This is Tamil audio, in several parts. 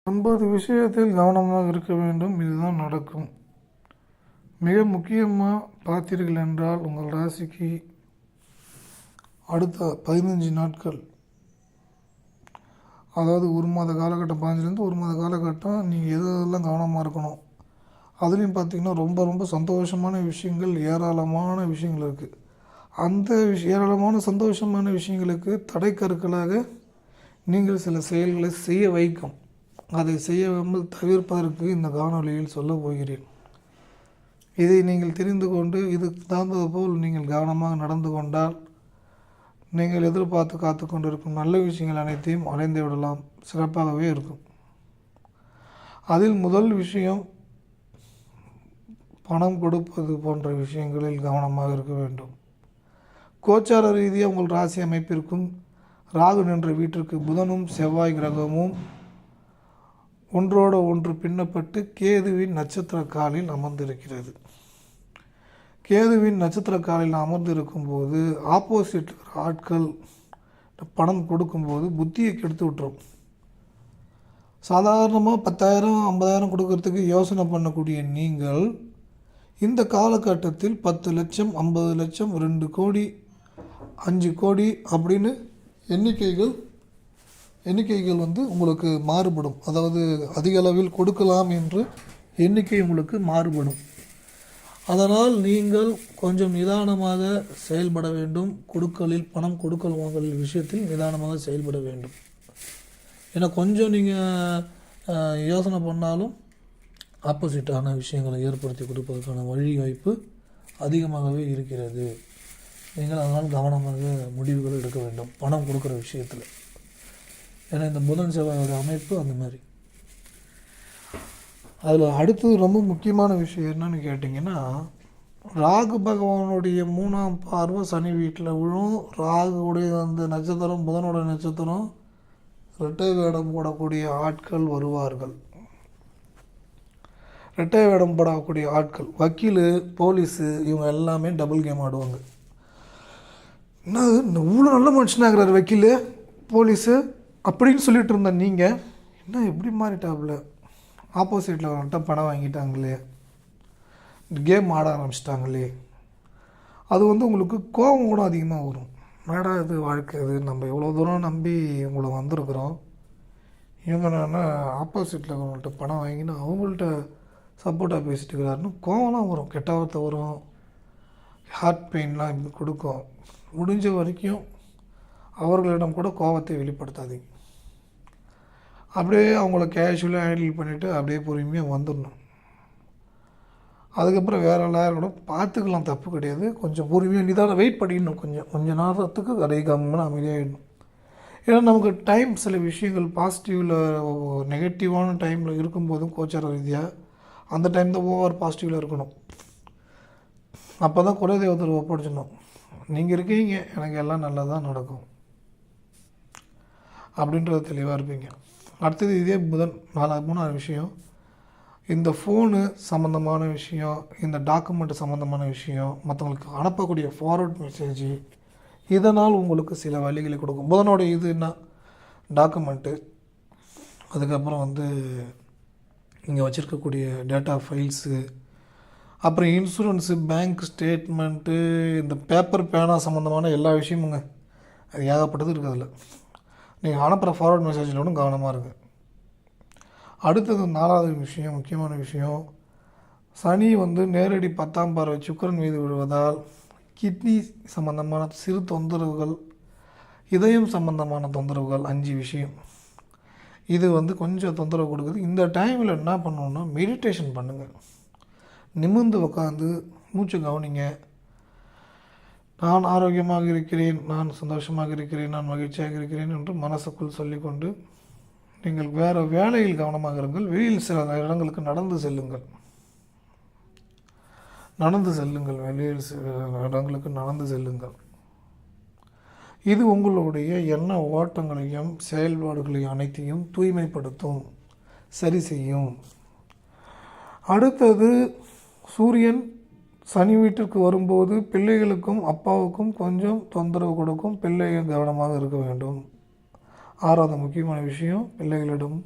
9 விஷயத்தில் கவனமாக இருக்க வேண்டும். இதுதான் நடக்கும். மிக முக்கியமாக பார்த்தீர்கள் என்றால் உங்கள் ராசிக்கு அடுத்த 15 நாட்கள், அதாவது ஒரு மாத காலகட்டம், 15லேருந்து ஒரு மாத காலகட்டம் நீங்கள் எதெல்லாம் கவனமாக இருக்கணும். அதுலேயும் பார்த்திங்கன்னா ரொம்ப ரொம்ப சந்தோஷமான விஷயங்கள், ஏராளமான விஷயங்கள் இருக்குது. அந்த ஏராளமான சந்தோஷமான விஷயங்களுக்கு தடைக்கற்களாக நீங்கள் சில செயல்களை செய்ய வைக்கும். அதை செய்யாமல் தவிர்ப்பதற்கு இந்த காணொலியில் சொல்ல போகிறேன். இதை நீங்கள் தெரிந்து கொண்டு இதுக்கு தகுந்தது போல் நீங்கள் கவனமாக நடந்து கொண்டால் நீங்கள் எதிர்பார்த்து காத்து கொண்டிருக்கும் நல்ல விஷயங்கள் அனைத்தையும் அடைந்து விடலாம். சிறப்பாகவே இருக்கும். அதில் முதல் விஷயம், பணம் கொடுப்பது போன்ற விஷயங்களில் கவனமாக இருக்க வேண்டும். கோச்சார ரீதியாக உங்கள் ராசி அமைப்பிற்கும் ராகு நின்ற வீட்டிற்கு புதனும் செவ்வாய் கிரகமும் ஒன்றோடு ஒன்று பின்னப்பட்டு கேதுவின் நட்சத்திர காலில் அமர்ந்திருக்கிறது. கேதுவின் நட்சத்திர காலில் அமர்ந்திருக்கும் போது ஆப்போசிட் ஆட்கள் பணம் கொடுக்கும்போது புத்தியை கெடுத்து விட்டுரும். சாதாரணமாக 10,000 50,000 கொடுக்கறதுக்கு யோசனை பண்ணக்கூடிய நீங்கள் இந்த காலகட்டத்தில் 10 லட்சம் 50 லட்சம் 2 கோடி 5 கோடி அப்படின்னு எண்ணிக்கைகள் உங்களுக்கு மாறுபடும். அதாவது அதிக அளவில் கொடுக்கலாம் என்று எண்ணிக்கை உங்களுக்கு மாறுபடும். அதனால் நீங்கள் கொஞ்சம் நிதானமாக செயல்பட வேண்டும். பணம் கொடுக்கல் வாங்கல் விஷயத்தில் நிதானமாக செயல்பட வேண்டும். ஏன்னா கொஞ்சம் நீங்கள் யோசனை பண்ணாலும் ஆப்போசிட்டான விஷயங்களை ஏற்படுத்தி கொடுப்பதற்கான வழிவாய்ப்பு அதிகமாகவே இருக்கிறது. நீங்கள் அதனால் கவனமாக முடிவுகள் எடுக்க வேண்டும் பணம் கொடுக்குற விஷயத்தில். ஏன்னா இந்த புதன் செவ்வாயோட அமைப்பு அந்த மாதிரி. அதில் அடுத்தது ரொம்ப முக்கியமான விஷயம் என்னன்னு கேட்டிங்கன்னா, ராகு பகவானுடைய 3ஆம் பார்வை சனி வீட்டில் விழும். ராகுடைய அந்த நட்சத்திரம், புதனோட நட்சத்திரம், இரட்டை வேடம் போடக்கூடிய ஆட்கள் வருவார்கள். இரட்டை வேடம் போடக்கூடிய ஆட்கள், வக்கீல், போலீஸு, இவங்க எல்லாமே டபுள் கேம் ஆடுவாங்க. என்ன இவ்வளோ நல்ல மனுஷனாகிறார் வக்கீல், போலீஸு அப்படின்னு சொல்லிட்டு இருந்த நீங்கள் என்ன எப்படி மாறிட்டாப்புல, ஆப்போசிட்டில் வந்துட்டு பணம் வாங்கிட்டாங்களே, கேம் ஆட ஆரம்பிச்சிட்டாங்களே, அது உங்களுக்கு கோபம் கூட அதிகமாக வரும். என்னடா இது வாழ்க்கை, இது நம்ம எவ்வளோ தூரம் நம்பி உங்களை வந்திருக்கிறோம், இவங்க என்னன்னா ஆப்போசிட்டில் அவங்கள்ட்ட பணம் வாங்கினா அவங்கள்ட்ட சப்போர்ட்டாக பேசிட்டு இருக்கிறாருன்னு கோவம்லாம் வரும், கெட்ட வார்த்தை வரும், ஹார்ட் பெயின்லாம் இப்படி கொடுக்கும். முடிஞ்ச வரைக்கும் அவர்களிடம் கூட கோபத்தை வெளிப்படுத்தாதீங்க. அப்படியே அவங்கள கேஷுவலாக ஹேண்டில் பண்ணிவிட்டு அப்படியே பொறுமையாக வந்துடணும். அதுக்கப்புறம் வேறு லாயர் கூட பார்த்துக்கலாம், தப்பு கிடையாது. கொஞ்சம் பொறுமையாக நிதானம் வெயிட் பண்ணிடணும். கொஞ்சம் நேரத்துக்கு அதை கம்மியாக அமைதியாகிடணும். ஏன்னா நமக்கு டைம், சில விஷயங்கள் பாசிட்டிவில் நெகட்டிவான டைமில் இருக்கும்போதும் கோச்சார ரீதியாக அந்த டைம் தான் ஓவர் பாசிட்டிவில் இருக்கணும். அப்போ தான் குலதெய்வத்தில் ஒப்படைச்சிடணும். நீங்கள் இருக்கீங்க, எனக்கு எல்லாம் நல்லா தான் நடக்கும் அப்படின்றது தெளிவாக இருப்பீங்க. அடுத்தது இதே புதன் 3வது விஷயம், இந்த ஃபோனு சம்மந்தமான விஷயம், இந்த டாக்குமெண்ட் சம்மந்தமான விஷயம், மற்றவங்களுக்கு அனுப்பக்கூடிய ஃபார்வர்ட் மெசேஜ், இதனால் உங்களுக்கு சில வழிகளை கொடுக்கும். புதனோட இது என்ன, டாக்குமெண்ட்டு, அதுக்கப்புறம் இங்கே வச்சுருக்கக்கூடிய டேட்டா ஃபைல்ஸு, அப்புறம் இன்சூரன்ஸு, பேங்க் ஸ்டேட்மெண்ட்டு, இந்த பேப்பர் பேனா சம்மந்தமான எல்லா விஷயமுங்க, அது ஏகப்பட்டது இருக்குது. அதில் நீங்கள் அனுப்புகிற ஃபார்வர்ட் மெசேஜில் ஒன்றும் கவனமாக இருங்க. அடுத்தது 4வது விஷயம், முக்கியமான விஷயம், சனி நேரடி 10ஆம் பார்வை சுக்கிரன் மீது விழுவதால் கிட்னி சம்பந்தமான சிறு தொந்தரவுகள், இதயம் சம்பந்தமான தொந்தரவுகள், 5 விஷயம் இது கொஞ்சம் தொந்தரவு கொடுக்குது. இந்த டைமில் என்ன பண்ணணுன்னா மெடிடேஷன் பண்ணுங்கள். நிமிர்ந்து உட்காந்து மூச்சு கவனிங்க. நான் ஆரோக்கியமாக இருக்கிறேன், நான் சந்தோஷமாக இருக்கிறேன், நான் மகிழ்ச்சியாக இருக்கிறேன் என்று மனசுக்குள் சொல்லிக்கொண்டு நீங்கள் வேறு வேலையில் கவனமாக இருங்கள். வெளியில் சில இடங்களுக்கு நடந்து செல்லுங்கள். வெளியில் சில இடங்களுக்கு நடந்து செல்லுங்கள். இது உங்களுடைய எண்ண ஓட்டங்களையும் செயல்பாடுகளையும் அனைத்தையும் தூய்மைப்படுத்தும், சரி செய்யும். அடுத்தது சூரியன் சனி வீட்டிற்கு வரும்போது பிள்ளைகளுக்கும் அப்பாவுக்கும் கொஞ்சம் தொந்தரவு கொடுக்கும். பிள்ளைகள் கவனமாக இருக்க வேண்டும். 6வது முக்கியமான விஷயம், பிள்ளைகளிடம்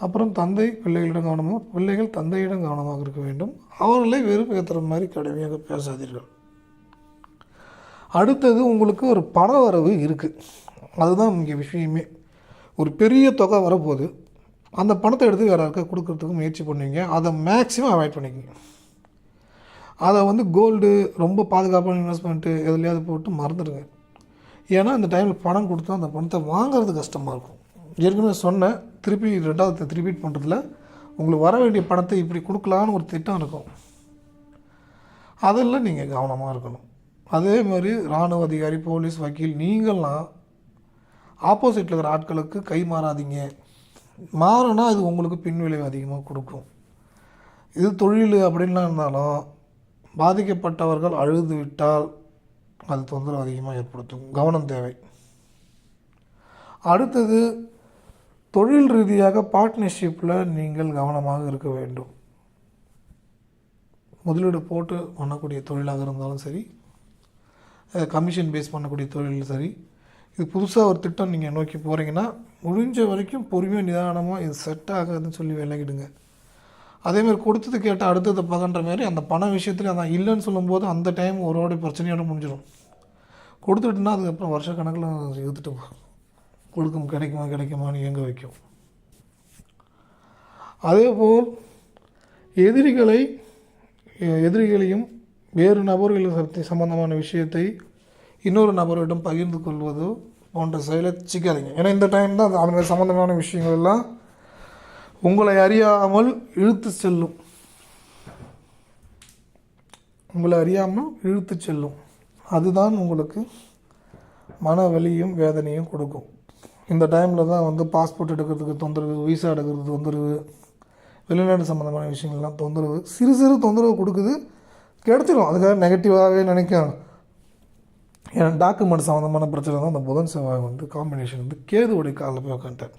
அப்புறம் தந்தை பிள்ளைகளிடம் கவனமாக, பிள்ளைகள் தந்தையிடம் கவனமாக இருக்க வேண்டும். அவர்களை வெறுப்பேற்றுற மாதிரி கடுமையாக பேசாதீர்கள். அடுத்தது, உங்களுக்கு ஒரு பண வரவு இருக்குது. அதுதான் இங்கே விஷயமே. ஒரு பெரிய தொகை வரப்போகுது. அந்த பணத்தை எடுத்து வேறு யாருக்கா கொடுக்கறதுக்கு முயற்சி பண்ணுவீங்க. அதை மேக்ஸிமம் அவாய்ட் பண்ணிக்கோங்க. அதை கோல்டு, ரொம்ப பாதுகாப்பான இன்வெஸ்ட்மெண்ட்டு எதுலையாவது போட்டு மறந்துடுங்க. ஏன்னா இந்த டைமில் பணம் கொடுத்தா அந்த பணத்தை வாங்கிறது கஷ்டமாக இருக்கும். ஏற்கனவே சொன்னேன், திருப்பி ரெண்டாவது ரிப்பீட் பண்ணுறதுல, உங்களுக்கு வர வேண்டிய பணத்தை இப்படி கொடுக்கலான்னு ஒரு திட்டம் இருக்கும். அதெல்லாம் நீங்கள் கவனமாக இருக்கணும். அதே மாதிரி இராணுவ அதிகாரி, போலீஸ், வக்கீல், நீங்கள்லாம் ஆப்போசிட்டில் இருக்கிற ஆட்களுக்கு கை மாறாதீங்க. மாறினா அது உங்களுக்கு பின்விளைவு அதிகமாக கொடுக்கும். இது தொழில் அப்படின்லாம் இருந்தாலும் பாதிக்கப்பட்டவர்கள் அழுது விட்டால் அது தொந்தரவு அதிகமாக ஏற்படுத்தும். கவனம் தேவை. அடுத்தது, தொழில் ரீதியாக பார்ட்னர்ஷிப்பில் நீங்கள் கவனமாக இருக்க வேண்டும். முதலீடு போட்டு பண்ணக்கூடிய தொழிலாக இருந்தாலும் சரி, கமிஷன் பேஸ் பண்ணக்கூடிய தொழிலும் சரி, இது புதுசாக ஒரு திட்டம் நீங்கள் நோக்கி போகிறீங்கன்னா முடிஞ்ச வரைக்கும் பொறுமையாக நிதானமாக இது செட் ஆகாதுன்னு சொல்லி விலகிடுங்க. அதேமாதிரி கொடுத்தது கேட்டால் அடுத்ததை பார்க்குற மாதிரி அந்த பண விஷயத்துல அதான் இல்லைன்னு சொல்லும்போது அந்த டைம் ஒருவோட பிரச்சனையோட முடிஞ்சிடும். கொடுத்துட்டுனா அதுக்கப்புறம் வருஷக்கணக்கில் எடுத்துகிட்டு கிடைக்குமான்னு இயங்க வைக்கும். அதேபோல் எதிரிகளையும் வேறு நபர்கள் சம்பந்தமான விஷயத்தை இன்னொரு நபரிடம் பகிர்ந்து கொள்வதோ போன்ற செயலை சிக்காதீங்க. ஏன்னா இந்த டைம் தான் அவங்க சம்பந்தமான விஷயங்கள் எல்லாம் உங்களை அறியாமல் இழுத்து செல்லும். அதுதான் உங்களுக்கு மன வலியும் வேதனையும் கொடுக்கும். இந்த டைமில் தான் பாஸ்போர்ட் எடுக்கிறதுக்கு தொந்தரவு, விசா எடுக்கிறதுக்கு தொந்தரவு, வெளிநாடு சம்மந்தமான விஷயங்கள்லாம் தொந்தரவு, சிறு தொந்தரவு கொடுக்குது. கிடைச்சிடும். அதுக்காக நெகட்டிவாகவே நினைக்கும். ஏன்னா டாக்குமெண்ட் சம்மந்தமான பிரச்சனை தான் அந்த புதன் செவ்வாய் காம்பினேஷன் கேதுவுடைய காலில் போய் உட்காந்துட்டேன்.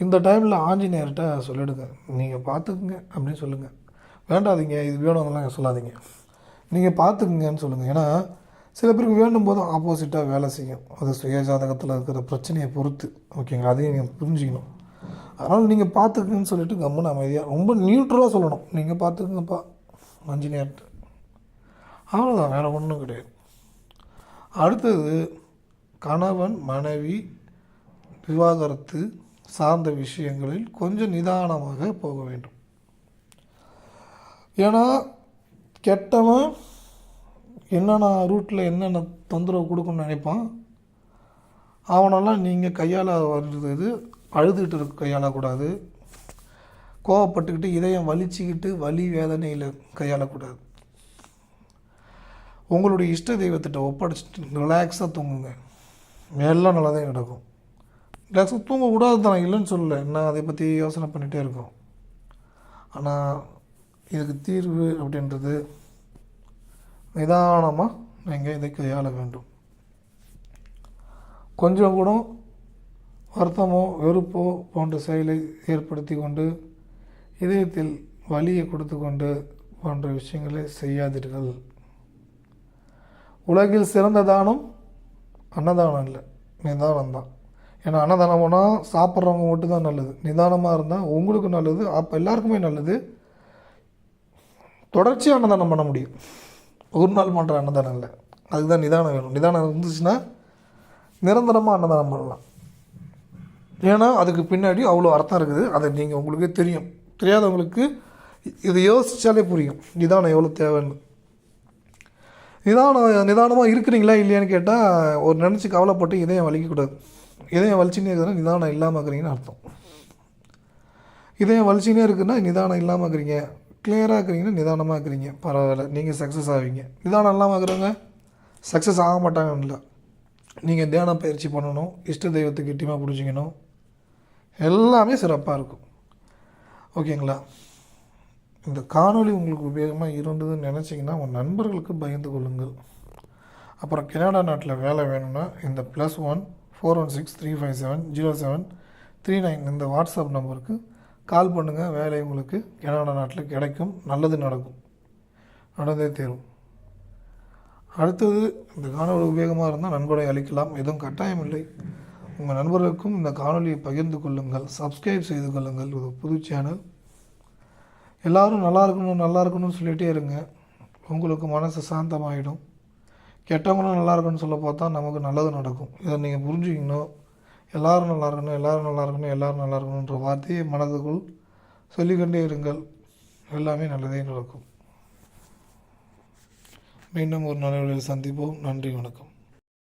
இந்த டைமில் ஆஞ்சநேயர்கிட்ட சொல்லிவிடுங்க, நீங்கள் பார்த்துக்குங்க அப்படின்னு சொல்லுங்கள். வேண்டாதீங்க, இது வேணும்லாம் சொல்லாதீங்க, நீங்கள் பார்த்துக்குங்கன்னு சொல்லுங்கள். ஏன்னா சில பேருக்கு வேண்டும் போதும் ஆப்போசிட்டாக வேலை செய்யும். அது சுய ஜாதகத்தில் இருக்கிற பிரச்சனையை பொறுத்து. ஓகேங்களா? அதையும் நீங்கள் புரிஞ்சுக்கணும். அதனால் நீங்கள் பார்த்துக்குங்கன்னு சொல்லிவிட்டு கம்முன்னு அமைதியாக ரொம்ப நியூட்ரலாக சொல்லணும், நீங்கள் பார்த்துக்குங்கப்பா ஆஞ்சநேயர்கிட்ட. அவ்வளோதான், வேறு ஒன்றும் கிடையாது. அடுத்தது, கணவன் மனைவி விவாகரத்து சார்ந்த விஷயங்களில் கொஞ்சம் நிதானமாக போக வேண்டும். ஏன்னா கெட்டவன் என்னென்ன ரூட்டில் என்னென்ன தொந்தரவு கொடுக்கணும்னு நினைப்பான். அவனெல்லாம் நீங்கள் கையாள வருது, அழுதுகிட்டு இருக்க கையாளக்கூடாது. கோவப்பட்டுக்கிட்டு இதயம் வலிச்சுக்கிட்டு வலி வேதனையில் கையாளக்கூடாது. உங்களுடைய இஷ்ட தெய்வத்திட்ட ஒப்படைச்சிட்டு ரிலாக்ஸாக தூங்குங்க. எல்லாம் நல்லா தான் நடக்கும். ரிலாக்ஸாக தூங்கக்கூடாது தான், இல்லைன்னு சொல்லலை. என்ன அதை பற்றி யோசனை பண்ணிகிட்டே இருக்கோம். ஆனால் இதுக்கு தீர்வு அப்படின்றது நிதானமாக நீங்கள் இதை கையாள வேண்டும். கொஞ்சம் கூட வருத்தமோ வெறுப்போ போன்ற செயலை ஏற்படுத்தி கொண்டு இதயத்தில் வலியை கொடுத்து கொண்டு போன்ற விஷயங்களை செய்யாதீர்கள். உலகில் சிறந்த தானம் அன்னதானம் இல்லை, நிதானம் தான். ஏன்னா அன்னதானம் போனால் சாப்பிட்றவங்க மட்டும்தான் நல்லது. நிதானமாக இருந்தால் உங்களுக்கு நல்லது, அப்போ எல்லாருக்குமே நல்லது. தொடர்ச்சியாக அன்னதானம் பண்ண முடியும். ஒரு நாள் பண்ணுற அன்னதானம் இல்லை. அதுக்கு தான் நிதானம் வேணும். நிதானம் இருந்துச்சுன்னா நிரந்தரமாக அன்னதானம் பண்ணலாம். ஏன்னா அதுக்கு பின்னாடி அவ்வளோ அர்த்தம் இருக்குது. அதை நீங்கள் உங்களுக்கே தெரியும். தெரியாதவங்களுக்கு இதை யோசித்தாலே புரியும் நிதானம் எவ்வளோ தேவைன்னு. நிதானமாக இருக்கிறீங்களா இல்லையான்னு கேட்டால் ஒரு நினச்சி கவலைப்பட்டு இதயம் வலிக்கக்கூடாது. இதயம் வலிச்சுனே இருக்குதுன்னா நிதானம் இல்லாமல் இருக்கிறீங்கன்னு அர்த்தம். இதயம் வலிச்சுனே இருக்குன்னா நிதானம் இல்லாமல் இருக்கிறீங்க. கிளியராக இருக்கிறீங்கன்னா நிதானமாக இருக்கிறீங்க, பரவாயில்ல, நீங்கள் சக்ஸஸ் ஆவீங்க. நிதானம் இல்லாமல் இருக்கிறவங்க சக்ஸஸ் ஆக மாட்டாங்கன்னு இல்லை. நீங்கள் தியானம் பயிற்சி பண்ணணும், இஷ்ட தெய்வத்தை கெட்டியமாக பிடிச்சிக்கணும், எல்லாமே சிறப்பாக இருக்கும். ஓகேங்களா? இந்த காணொளி உங்களுக்கு உபயோகமாக இருந்ததுன்னு நினச்சிங்கன்னா உங்கள் நண்பர்களுக்கு பகிர்ந்து கொள்ளுங்கள். அப்புறம் கனடா நாட்டில் வேலை வேணும்னா இந்த +1 416 357 0739 இந்த வாட்ஸ்அப் நம்பருக்கு கால் பண்ணுங்கள். வேலை உங்களுக்கு கனடா நாட்டில் கிடைக்கும், நல்லது நடக்கும், நடந்தே தேரும். அடுத்தது, இந்த காணொளி உபயோகமாக இருந்தால் நன்கொடை அளிக்கலாம், எதுவும் கட்டாயம் இல்லை. உங்கள் நண்பர்களுக்கும் இந்த காணொலியை பகிர்ந்து கொள்ளுங்கள். சப்ஸ்கிரைப் செய்து கொள்ளுங்கள். இது புது சேனல். எல்லோரும் நல்லா இருக்கணும்னு சொல்லிகிட்டே இருங்க. உங்களுக்கு மனசு சாந்தமாகிடும். கெட்டவங்களும் நல்லா இருக்குன்னு சொல்ல பார்த்தா நமக்கு நல்லது நடக்கும். இதை நீங்கள் புரிஞ்சுக்கணும். எல்லோரும் நல்லா இருக்கணுன்ற வார்த்தையை மனதுக்குள் சொல்லிக்கொண்டே இருங்கள். எல்லாமே நல்லதே நடக்கும். மீண்டும் ஒரு நல்ல சந்திப்போம். நன்றி, வணக்கம்.